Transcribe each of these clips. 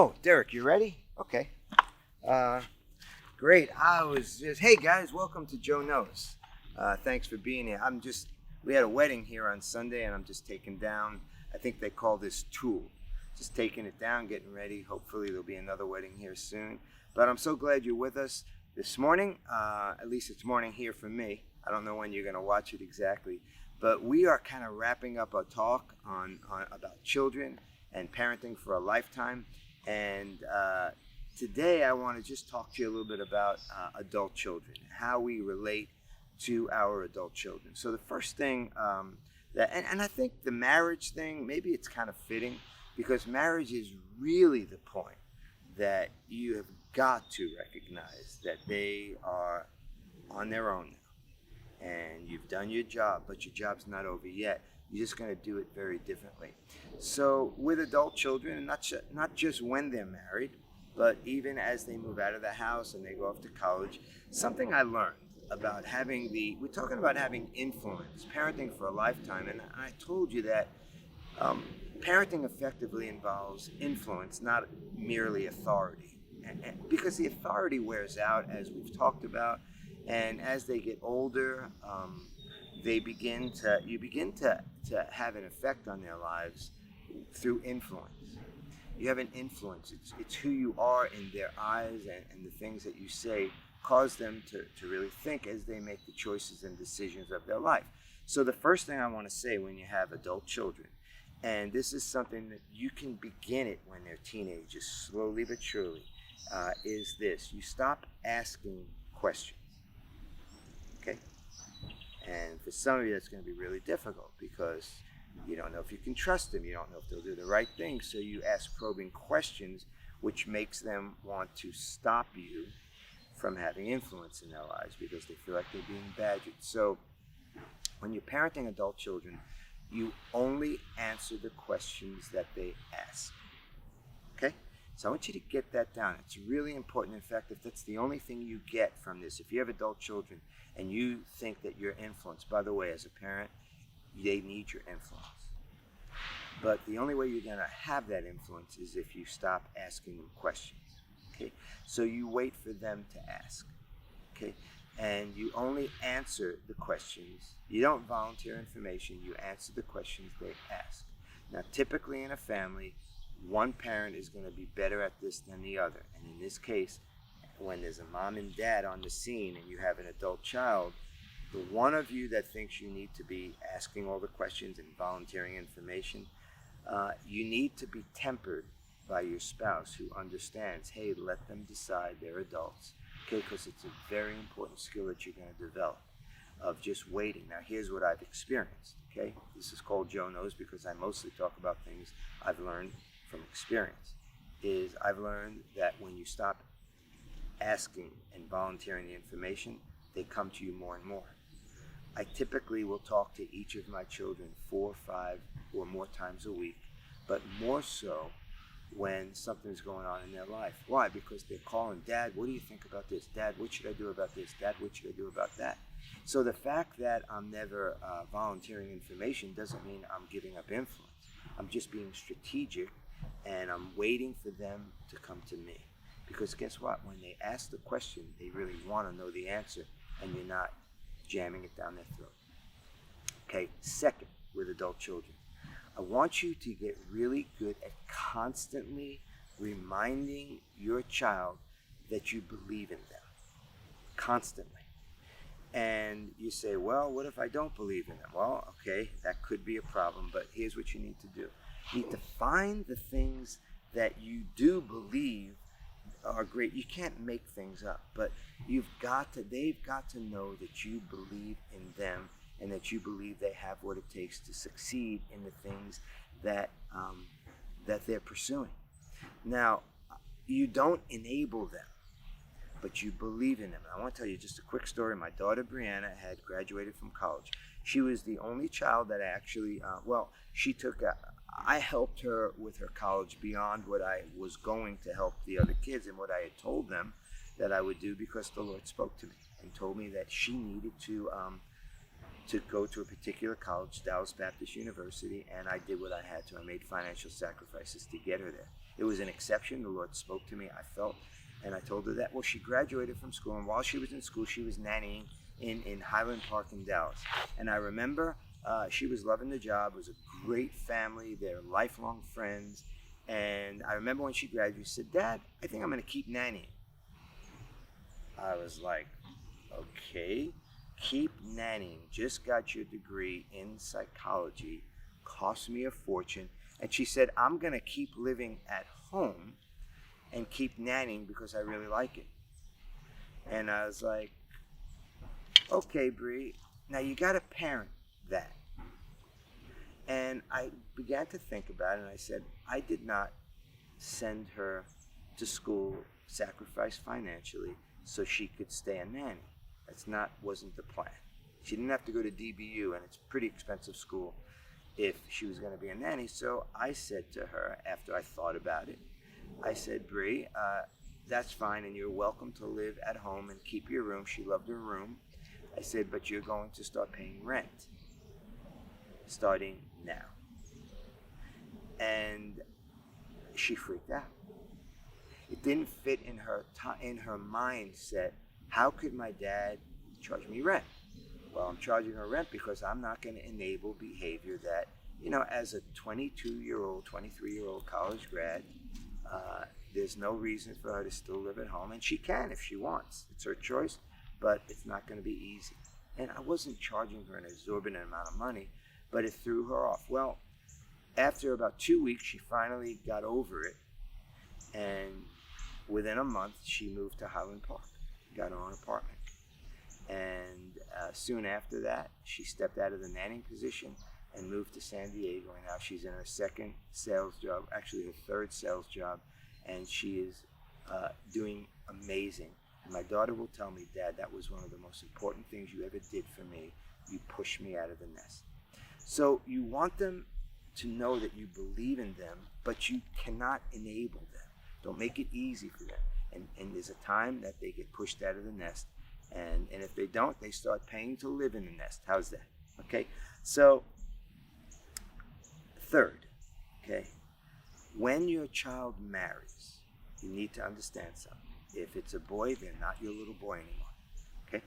Oh, Derek, you ready? Okay. Uh, Great. Hey guys, welcome to Joe Knows. Thanks for being here. We had a wedding here on Sunday and I'm just taking down, I think they call this tool. Just taking it down, getting ready. Hopefully there'll be another wedding here soon. But I'm so glad you're with us this morning. At least it's morning here for me. I don't know when you're going to watch it exactly. But we are kind of wrapping up a talk on about children and parenting for a lifetime. And today I want to just talk to you a little bit about adult children, how we relate to our adult children. So the first thing and I think the marriage thing, maybe it's kind of fitting because marriage is really the point that you have got to recognize that they are on their own now. And you've done your job, but your job's not over yet. You're just going to do it very differently. So with adult children, and not just when they're married, but even as they move out of the house and they go off to college, something I learned about we're talking about having influence, parenting for a lifetime. And I told you that parenting effectively involves influence, not merely authority. And because the authority wears out, as we've talked about, and as they get older, you begin to have an effect on their lives through influence. You have an influence. It's who you are in their eyes, and the things that you say cause them to really think as they make the choices and decisions of their life. So the first thing I want to say when you have adult children, and this is something that you can begin it when they're teenagers, slowly but surely, is this. You stop asking questions. Okay? And for some of you, that's going to be really difficult because you don't know if you can trust them. You don't know if they'll do the right thing. So you ask probing questions, which makes them want to stop you from having influence in their lives because they feel like they're being badgered. So when you're parenting adult children, you only answer the questions that they ask. Okay? So I want you to get that down. It's really important. In fact, if that's the only thing you get from this, if you have adult children and you think that you're influenced, by the way, as a parent, they need your influence. But the only way you're going to have that influence is if you stop asking them questions. Okay? So you wait for them to ask. Okay? And you only answer the questions. You don't volunteer information. You answer the questions they ask. Now, typically in a family, one parent is going to be better at this than the other. And in this case, when there's a mom and dad on the scene and you have an adult child, the one of you that thinks you need to be asking all the questions and volunteering information, you need to be tempered by your spouse who understands, hey, let them decide, they're adults. Okay, because it's a very important skill that you're going to develop of just waiting. Now, here's what I've experienced. Okay, this is called Joe Knows because I mostly talk about things I've learned from experience. I've learned that when you stop asking and volunteering the information, they come to you more and more. I typically will talk to each of my children 4, 5, or more times a week, but more so when something's going on in their life. Why? Because they're calling, Dad, what do you think about this? Dad, what should I do about this? Dad, what should I do about that? So the fact that I'm never volunteering information doesn't mean I'm giving up influence. I'm just being strategic and I'm waiting for them to come to me. Because guess what? When they ask the question, they really want to know the answer and you're not jamming it down their throat. Okay, second, with adult children, I want you to get really good at constantly reminding your child that you believe in them. Constantly. And you say, well, what if I don't believe in them? Well, okay, that could be a problem, but here's what you need to do. You need to find the things that you do believe are great. You can't make things up, but they've got to know that you believe in them and that you believe they have what it takes to succeed in the things that they're pursuing. Now, you don't enable them, but you believe in them. And I want to tell you just a quick story. My daughter Brianna had graduated from college. She was the only child that actually, I helped her with her college beyond what I was going to help the other kids and what I had told them that I would do because the Lord spoke to me and told me that she needed to to go to a particular college, Dallas Baptist University, and I did what I had to. I made financial sacrifices to get her there. It was an exception. The Lord spoke to me. I felt, and I told her that. Well, she graduated from school, and while she was in school, she was nannying in Highland Park in Dallas. And I remember she was loving the job. It was a great family. They're lifelong friends. And I remember when she graduated, she said, "Dad, I think I'm going to keep nannying." I was like, okay, keep nannying. Just got your degree in psychology. Cost me a fortune. And she said, "I'm going to keep living at home and keep nannying because I really like it." And I was like, okay, Bree, now you got to parent that. And I began to think about it, and I said, I did not send her to school, sacrifice financially, so she could stay a nanny. Wasn't the plan. She didn't have to go to DBU, and it's a pretty expensive school if she was going to be a nanny. So I said to her, after I thought about it, I said, "Bree, that's fine, and you're welcome to live at home and keep your room." She loved her room. I said, "But you're going to start paying rent starting now." And she freaked out. It didn't fit in her mindset. How could my dad charge me rent? Well, I'm charging her rent because I'm not going to enable behavior that, as a 22-year-old, 23-year-old college grad, there's no reason for her to still live at home. And she can if she wants. It's her choice, but it's not going to be easy. And I wasn't charging her an exorbitant amount of money, but it threw her off. Well, after about 2 weeks, she finally got over it. And within a month, she moved to Highland Park, got her own apartment. And soon after that, she stepped out of the nannying position and moved to San Diego. And now she's in her second sales job, actually her third sales job, and she is doing amazing. And my daughter will tell me, "Dad, that was one of the most important things you ever did for me. You pushed me out of the nest." So you want them to know that you believe in them, but you cannot enable them. Don't make it easy for them. And there's a time that they get pushed out of the nest. And if they don't, they start paying to live in the nest. How's that? Okay? So, third, okay, when your child marries, you need to understand something. If it's a boy, they're not your little boy anymore. Okay?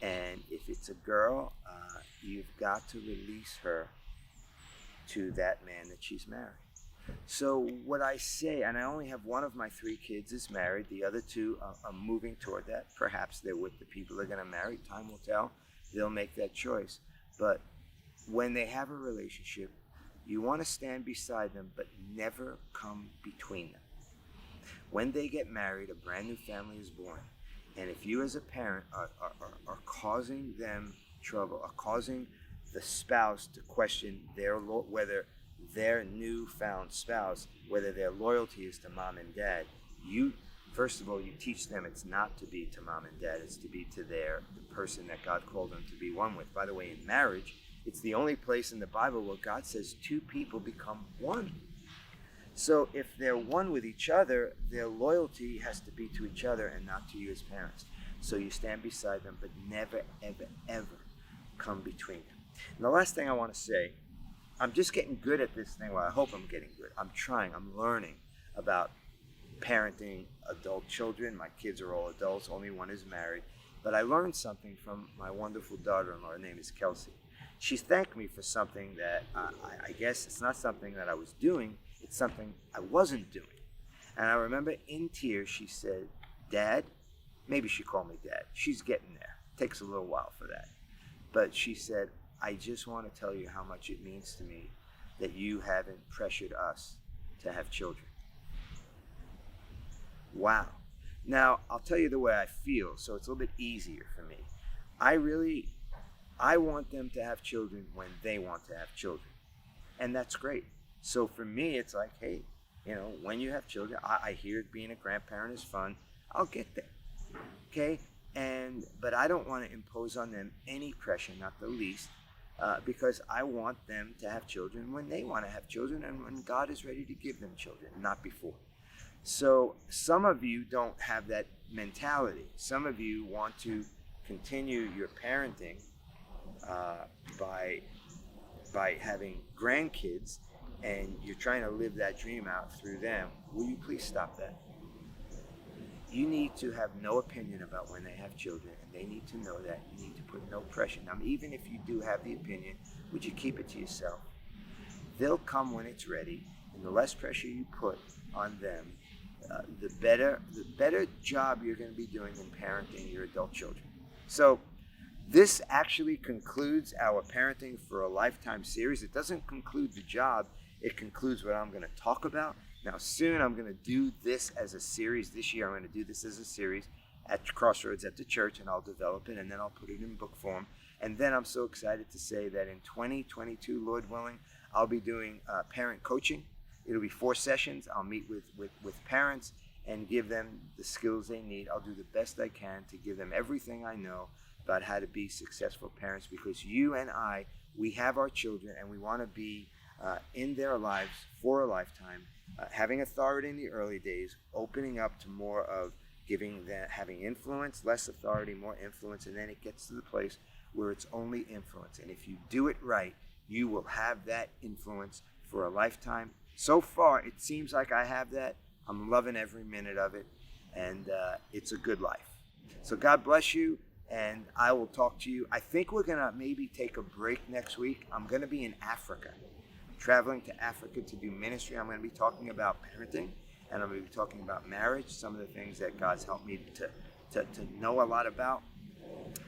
And if it's a girl, you've got to release her to that man that she's married. So what I say, and I only have one of my 3 kids is married. The other 2 are moving toward that. Perhaps they're with the people they're going to marry. Time will tell. They'll make that choice. But when they have a relationship, you want to stand beside them, but never come between them. When they get married, a brand new family is born. And if you as a parent are causing them trouble, are causing the spouse to question whether their newfound spouse, whether their loyalty is to mom and dad, first of all, you teach them it's not to be to mom and dad, it's to be to the person that God called them to be one with. By the way, in marriage, it's the only place in the Bible where God says 2 people become one. So if they're one with each other, their loyalty has to be to each other and not to you as parents. So you stand beside them, but never, ever, ever come between them. And the last thing I want to say, I'm just getting good at this thing. Well, I hope I'm getting good. I'm trying. I'm learning about parenting adult children. My kids are all adults. Only one is married. But I learned something from my wonderful daughter-in-law. Her name is Kelsey. She thanked me for something that I guess it's not something that I was doing. It's something I wasn't doing. And I remember in tears she said, "Dad," maybe she called me Dad. She's getting there. Takes a little while for that. But she said, "I just want to tell you how much it means to me that you haven't pressured us to have children." Wow. Now, I'll tell you the way I feel, so it's a little bit easier for me. I want them to have children when they want to have children. And that's great. So for me, it's like, hey, when you have children, I hear being a grandparent is fun. I'll get there. Okay? But I don't want to impose on them any pressure, not the least, because I want them to have children when they want to have children and when God is ready to give them children, not before. So some of you don't have that mentality. Some of you want to continue your parenting uh, by by having grandkids, and you're trying to live that dream out through them, will you please stop that? You need to have no opinion about when they have children, and they need to know that. You need to put no pressure. Now, even if you do have the opinion, would you keep it to yourself? They'll come when it's ready, and the less pressure you put on them, the better job you're going to be doing in parenting your adult children. So this actually concludes our Parenting for a Lifetime series. It doesn't conclude the job, it concludes what I'm going to talk about. Now, soon I'm going to do this as a series. This year I'm going to do this as a series at Crossroads at the church, and I'll develop it, and then I'll put it in book form. And then I'm so excited to say that in 2022, Lord willing, I'll be doing parent coaching. It'll be 4 sessions. I'll meet with parents and give them the skills they need. I'll do the best I can to give them everything I know about how to be successful parents, because you and I, we have our children, and we want to be in their lives for a lifetime, having authority in the early days, opening up to more of giving them, having influence, less authority, more influence, and then it gets to the place where it's only influence. And if you do it right, you will have that influence for a lifetime. So far, it seems like I have that. I'm loving every minute of it, and it's a good life. So God bless you, and I will talk to you. I think we're going to maybe take a break next week. I'm going to be in Africa, traveling to Africa to do ministry. I'm going to be talking about parenting, and I'm going to be talking about marriage, some of the things that God's helped me to know a lot about.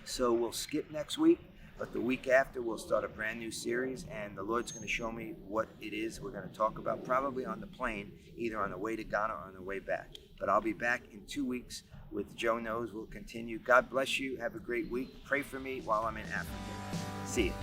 So we'll skip next week, but the week after we'll start a brand new series, and the Lord's going to show me what it is we're going to talk about, probably on the plane, either on the way to Ghana or on the way back. But I'll be back in 2 weeks with Joe Knows. We'll continue. God bless you. Have a great week. Pray for me while I'm in Africa. See you.